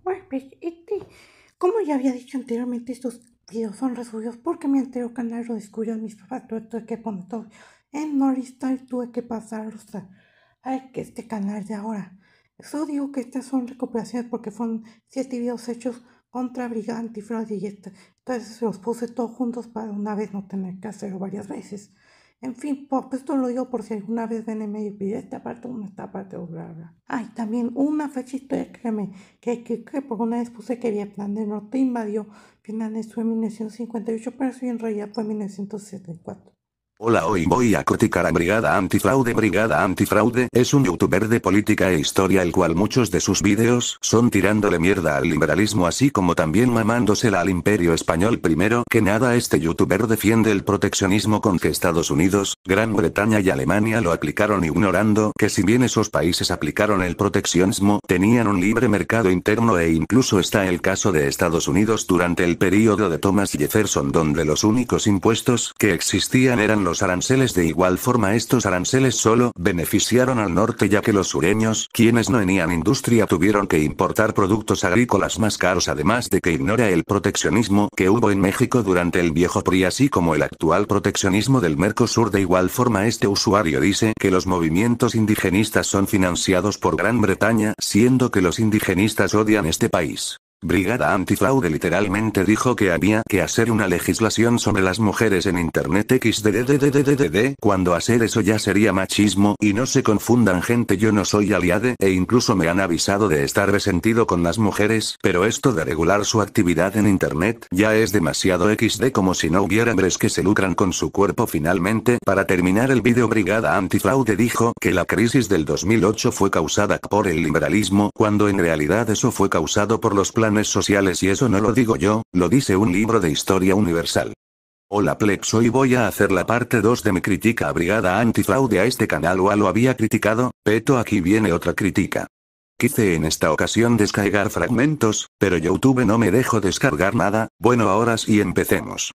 Bueno, pues, como ya había dicho anteriormente, estos videos son resubidos porque mi anterior canal lo descubrió mis papás. Tuve que poner todo en Moristar y tuve que pasarlos a que este canal de ahora. Eso digo que estas son recuperaciones porque fueron 7 videos hechos contra Brigada Antifraude y entonces los puse todos juntos para una vez no tener que hacerlo varias veces. En fin, pues esto lo digo por si alguna vez ven en medio video esta parte, una, esta parte, o bla, bla. Ay, también una fecha histórica que por una vez puse que Vietnam del Norte invadió Vietnam fue en 1958, pero sí en realidad fue en 1974. Hola, hoy voy a criticar a Brigada Antifraude. Brigada Antifraude es un youtuber de política e historia el cual muchos de sus vídeos son tirándole mierda al liberalismo así como también mamándosela al imperio español. Primero que nada, este youtuber defiende el proteccionismo con que Estados Unidos, Gran Bretaña y Alemania lo aplicaron, ignorando que si bien esos países aplicaron el proteccionismo, tenían un libre mercado interno e incluso está el caso de Estados Unidos durante el período de Thomas Jefferson donde los únicos impuestos que existían eran los aranceles. De igual forma estos aranceles solo beneficiaron al norte ya que los sureños, quienes no tenían industria, tuvieron que importar productos agrícolas más caros, además de que ignora el proteccionismo que hubo en México durante el viejo PRI así como el actual proteccionismo del Mercosur. De igual forma este usuario dice que los movimientos indigenistas son financiados por Gran Bretaña, siendo que los indigenistas odian este país. Brigada Antifraude literalmente dijo que había que hacer una legislación sobre las mujeres en internet xddddddd, cuando hacer eso ya sería machismo, y no se confundan gente, yo no soy aliade, e incluso me han avisado de estar resentido con las mujeres, pero esto de regular su actividad en internet ya es demasiado xd, como si no hubiera hombres que se lucran con su cuerpo. Finalmente, para terminar el vídeo, Brigada Antifraude dijo que la crisis del 2008 fue causada por el liberalismo, cuando en realidad eso fue causado por los planes sociales, y eso no lo digo yo, lo dice un libro de historia universal. Hola Plex, hoy voy a hacer la parte 2 de mi crítica a Brigada Antifraude. A este canal o lo había criticado, pero aquí viene otra crítica. Quise en esta ocasión descargar fragmentos, pero YouTube no me dejó descargar nada. Bueno, ahora sí, empecemos.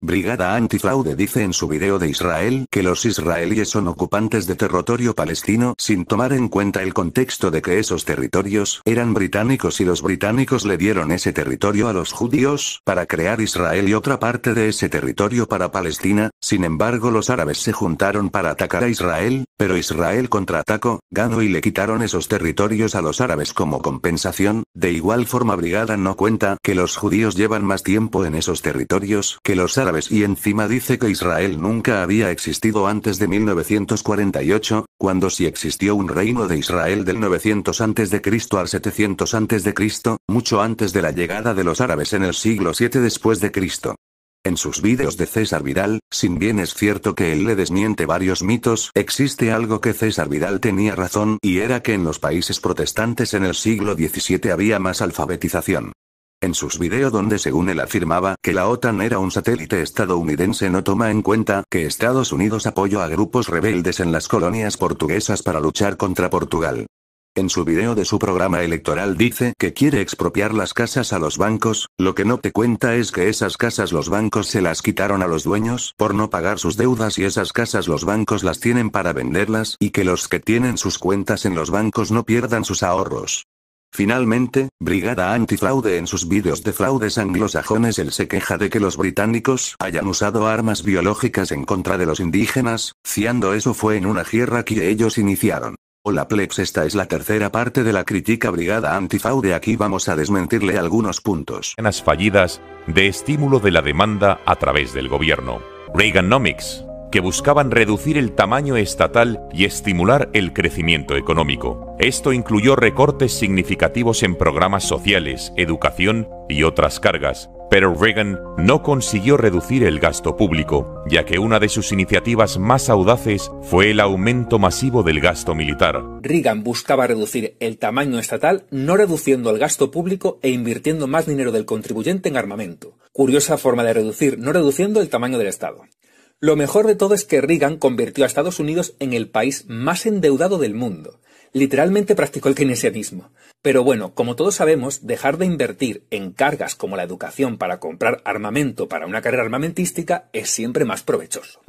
Brigada Antifraude dice en su video de Israel que los israelíes son ocupantes de territorio palestino sin tomar en cuenta el contexto de que esos territorios eran británicos y los británicos le dieron ese territorio a los judíos para crear Israel y otra parte de ese territorio para Palestina. Sin embargo, los árabes se juntaron para atacar a Israel, pero Israel contraatacó, ganó y le quitaron esos territorios a los árabes como compensación. De igual forma, Brigada no cuenta que los judíos llevan más tiempo en esos territorios que los árabes, y encima dice que Israel nunca había existido antes de 1948, cuando sí existió un reino de Israel del 900 a.C. al 700 a.C., mucho antes de la llegada de los árabes en el siglo 7 después de Cristo. En sus vídeos de César Vidal, sin bien es cierto que él le desmiente varios mitos, existe algo que César Vidal tenía razón, y era que en los países protestantes en el siglo XVII había más alfabetización. En sus videos donde según él afirmaba que la OTAN era un satélite estadounidense, no toma en cuenta que Estados Unidos apoyó a grupos rebeldes en las colonias portuguesas para luchar contra Portugal. En su video de su programa electoral dice que quiere expropiar las casas a los bancos, lo que no te cuenta es que esas casas los bancos se las quitaron a los dueños por no pagar sus deudas y esas casas los bancos las tienen para venderlas y que los que tienen sus cuentas en los bancos no pierdan sus ahorros. Finalmente, Brigada Antifraude en sus vídeos de fraudes anglosajones él se queja de que los británicos hayan usado armas biológicas en contra de los indígenas, siendo eso fue en una guerra que ellos iniciaron. Hola Plex, esta es la tercera parte de la crítica a Brigada Antifraude. Aquí vamos a desmentirle algunos puntos. Fallidas de estímulo de la demanda a través del gobierno. Reaganomics, que buscaban reducir el tamaño estatal y estimular el crecimiento económico. Esto incluyó recortes significativos en programas sociales, educación y otras cargas, pero Reagan no consiguió reducir el gasto público, ya que una de sus iniciativas más audaces fue el aumento masivo del gasto militar. Reagan buscaba reducir el tamaño estatal no reduciendo el gasto público e invirtiendo más dinero del contribuyente en armamento. Curiosa forma de reducir, no reduciendo el tamaño del Estado. Lo mejor de todo es que Reagan convirtió a Estados Unidos en el país más endeudado del mundo. Literalmente practicó el keynesianismo. Pero bueno, como todos sabemos, dejar de invertir en cargas como la educación para comprar armamento para una carrera armamentística es siempre más provechoso.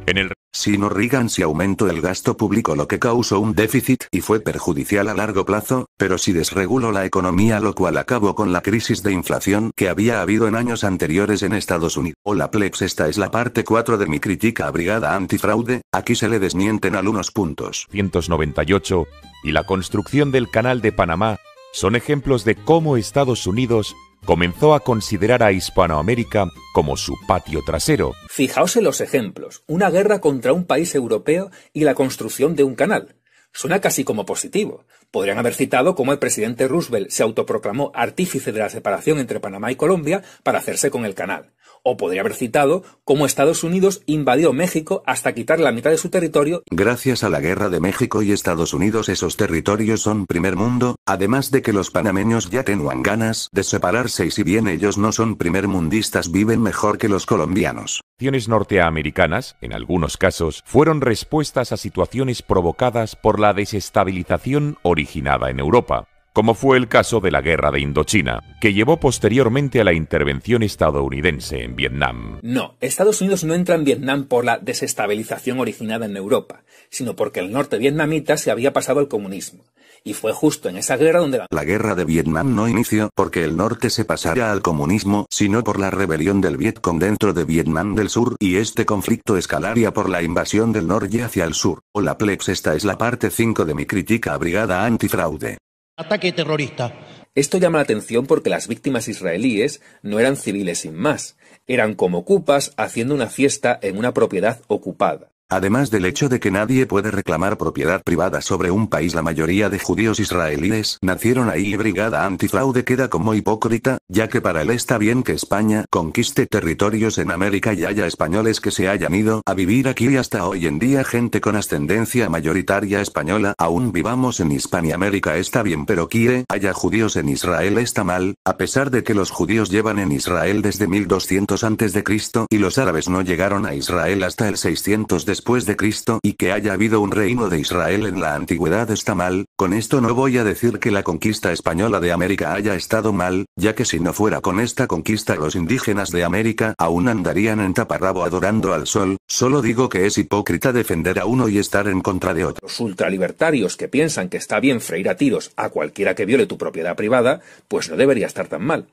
sino Reagan sí aumentó el gasto público, lo que causó un déficit y fue perjudicial a largo plazo, pero sí desreguló la economía, lo cual acabó con la crisis de inflación que había habido en años anteriores en Estados Unidos. Hola plebs, esta es la parte 4 de mi crítica a Brigada Antifraude. Aquí se le desmienten algunos puntos. 1998 y la construcción del Canal de Panamá son ejemplos de cómo Estados Unidos comenzó a considerar a Hispanoamérica como su patio trasero. Fijaos en los ejemplos: una guerra contra un país europeo y la construcción de un canal. Suena casi como positivo. Podrían haber citado cómo el presidente Roosevelt se autoproclamó artífice de la separación entre Panamá y Colombia para hacerse con el canal. O podría haber citado cómo Estados Unidos invadió México hasta quitar la mitad de su territorio. Gracias a la guerra de México y Estados Unidos, esos territorios son primer mundo, además de que los panameños ya tenían ganas de separarse, y si bien ellos no son primermundistas, viven mejor que los colombianos. Acciones norteamericanas, en algunos casos, fueron respuestas a situaciones provocadas por la desestabilización originada en Europa, como fue el caso de la Guerra de Indochina, que llevó posteriormente a la intervención estadounidense en Vietnam. No, Estados Unidos no entra en Vietnam por la desestabilización originada en Europa, sino porque el norte vietnamita se había pasado al comunismo. Y fue justo en esa guerra donde la guerra de Vietnam no inició porque el norte se pasara al comunismo, sino por la rebelión del Vietcong dentro de Vietnam del Sur, y este conflicto escalaría por la invasión del norte hacia el sur. Hola plebs, esta es la parte 5 de mi crítica a Brigada Antifraude. Ataque terrorista. Esto llama la atención porque las víctimas israelíes no eran civiles sin más, eran como ocupas haciendo una fiesta en una propiedad ocupada. Además del hecho de que nadie puede reclamar propiedad privada sobre un país, la mayoría de judíos israelíes nacieron ahí, y Brigada Antifraude queda como hipócrita, ya que para él está bien que España conquiste territorios en América y haya españoles que se hayan ido a vivir aquí, y hasta hoy en día gente con ascendencia mayoritaria española aún vivamos en Hispanoamérica está bien, pero que haya judíos en Israel está mal, a pesar de que los judíos llevan en Israel desde 1200 a.C. y los árabes no llegaron a Israel hasta el 600 después de Cristo, y que haya habido un reino de Israel en la antigüedad está mal. Con esto no voy a decir que la conquista española de América haya estado mal, ya que si no fuera con esta conquista los indígenas de América aún andarían en taparrabo adorando al sol. Solo digo que es hipócrita defender a uno y estar en contra de otro. Los ultralibertarios que piensan que está bien freír a tiros a cualquiera que viole tu propiedad privada, pues no debería estar tan mal.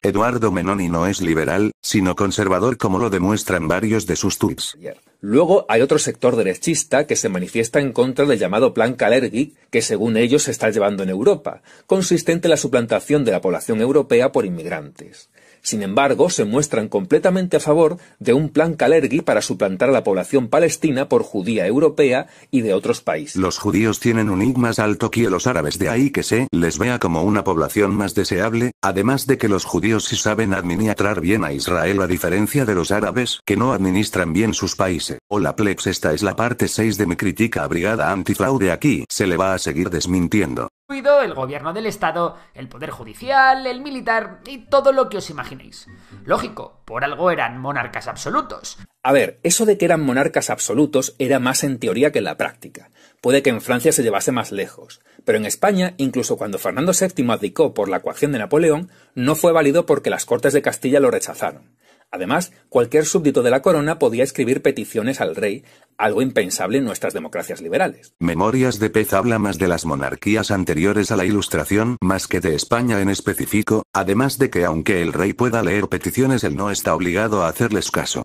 Eduardo Menoni no es liberal, sino conservador, como lo demuestran varios de sus tweets. Luego hay otro sector derechista que se manifiesta en contra del llamado Plan Kalergi, que según ellos se está llevando en Europa, consistente en la suplantación de la población europea por inmigrantes. Sin embargo, se muestran completamente a favor de un plan Kalergi para suplantar a la población palestina por judía europea y de otros países. Los judíos tienen un IG más alto que los árabes, de ahí que se les vea como una población más deseable, además de que los judíos sí saben administrar bien a Israel, a diferencia de los árabes, que no administran bien sus países. Hola plebs, esta es la parte 6 de mi crítica a Brigada Antifraude. Aquí se le va a seguir desmintiendo. El gobierno del Estado, el poder judicial, el militar y todo lo que os imaginéis. Lógico, por algo eran monarcas absolutos. A ver, eso de que eran monarcas absolutos era más en teoría que en la práctica. Puede que en Francia se llevase más lejos, pero en España, incluso cuando Fernando VII abdicó por la coacción de Napoleón, no fue válido porque las Cortes de Castilla lo rechazaron. Además, cualquier súbdito de la corona podía escribir peticiones al rey, algo impensable en nuestras democracias liberales. Memorias de Pez habla más de las monarquías anteriores a la Ilustración, más que de España en específico, además de que aunque el rey pueda leer peticiones, él no está obligado a hacerles caso.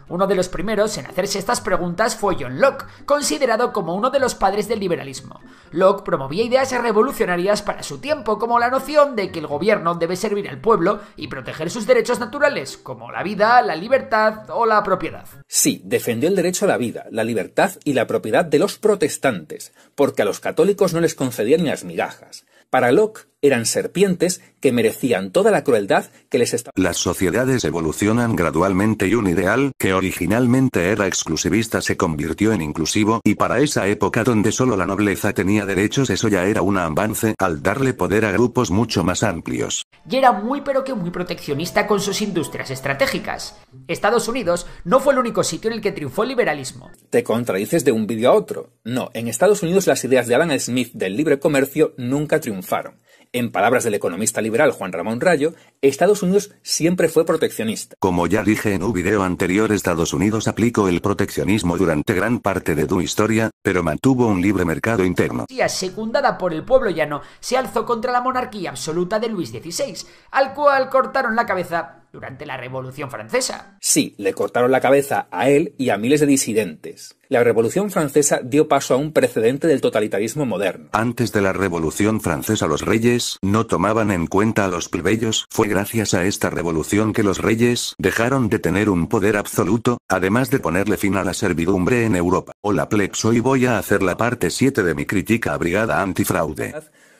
Uno de los primeros en hacerse estas preguntas fue John Locke, considerado como uno de los padres del liberalismo. Locke promovía ideas revolucionarias para su tiempo, como la noción de que el gobierno debe servir al pueblo y proteger sus derechos naturales, como la vida, la libertad o la propiedad. Sí, defendió el derecho a la vida, la libertad y la propiedad de los protestantes, porque a los católicos no les concedían ni las migajas. Para Locke, eran serpientes que merecían toda la crueldad que les estaba. Las sociedades evolucionan gradualmente y un ideal que originalmente era exclusivista se convirtió en inclusivo, y para esa época donde solo la nobleza tenía derechos, eso ya era un avance al darle poder a grupos mucho más amplios. Y era muy pero que muy proteccionista con sus industrias estratégicas. Estados Unidos no fue el único sitio en el que triunfó el liberalismo. Te contradices de un vídeo a otro. No, en Estados Unidos las ideas de Adam Smith del libre comercio nunca triunfaron. En palabras del economista liberal Juan Ramón Rayo, Estados Unidos siempre fue proteccionista. Como ya dije en un video anterior, Estados Unidos aplicó el proteccionismo durante gran parte de su historia, pero mantuvo un libre mercado interno. Secundada por el pueblo llano, se alzó contra la monarquía absoluta de Luis XVI, al cual cortaron la cabeza durante la Revolución Francesa. Sí, le cortaron la cabeza a él y a miles de disidentes. La Revolución Francesa dio paso a un precedente del totalitarismo moderno. Antes de la Revolución Francesa los reyes no tomaban en cuenta a los plebeyos. Fue gracias a esta revolución que los reyes dejaron de tener un poder absoluto, además de ponerle fin a la servidumbre en Europa. Hola plebs, hoy voy a hacer la parte 7 de mi crítica a Brigada Antifraude.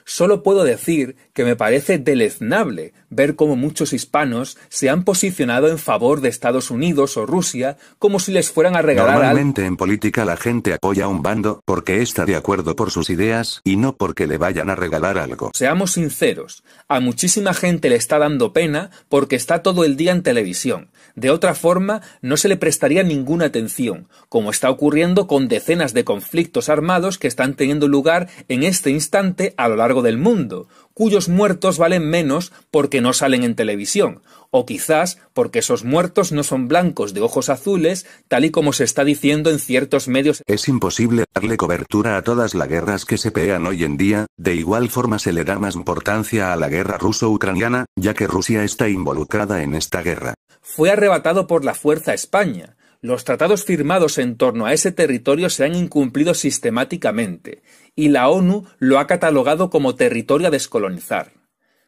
Solo puedo decir que me parece deleznable ver cómo muchos hispanos se han posicionado en favor de Estados Unidos o Rusia como si les fueran a regalar algo. Normalmente en política la gente apoya a un bando porque está de acuerdo por sus ideas y no porque le vayan a regalar algo. Seamos sinceros, a muchísima gente le está dando pena porque está todo el día en televisión. De otra forma, no se le prestaría ninguna atención, como está ocurriendo con decenas de conflictos armados que están teniendo lugar en este instante a lo largo del mundo, cuyos muertos valen menos porque no salen en televisión, o quizás porque esos muertos no son blancos de ojos azules, tal y como se está diciendo en ciertos medios. Es imposible darle cobertura a todas las guerras que se pelean hoy en día. De igual forma se le da más importancia a la guerra ruso-ucraniana, ya que Rusia está involucrada en esta guerra. Fue arrebatado por la fuerza a España. Los tratados firmados en torno a ese territorio se han incumplido sistemáticamente, y la ONU lo ha catalogado como territorio a descolonizar.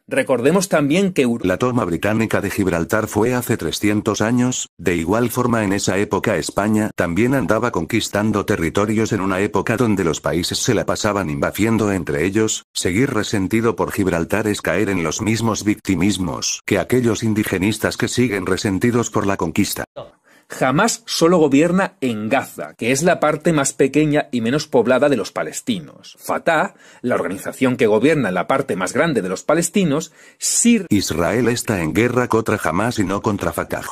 Recordemos también que la toma británica de Gibraltar fue hace 300 años, de igual forma en esa época España también andaba conquistando territorios en una época donde los países se la pasaban invadiendo entre ellos. Seguir resentido por Gibraltar es caer en los mismos victimismos que aquellos indigenistas que siguen resentidos por la conquista. Jamás solo gobierna en Gaza, que es la parte más pequeña y menos poblada de los palestinos. Fatah, la organización que gobierna en la parte más grande de los palestinos, Israel está en guerra contra Hamas y no contra Fatah.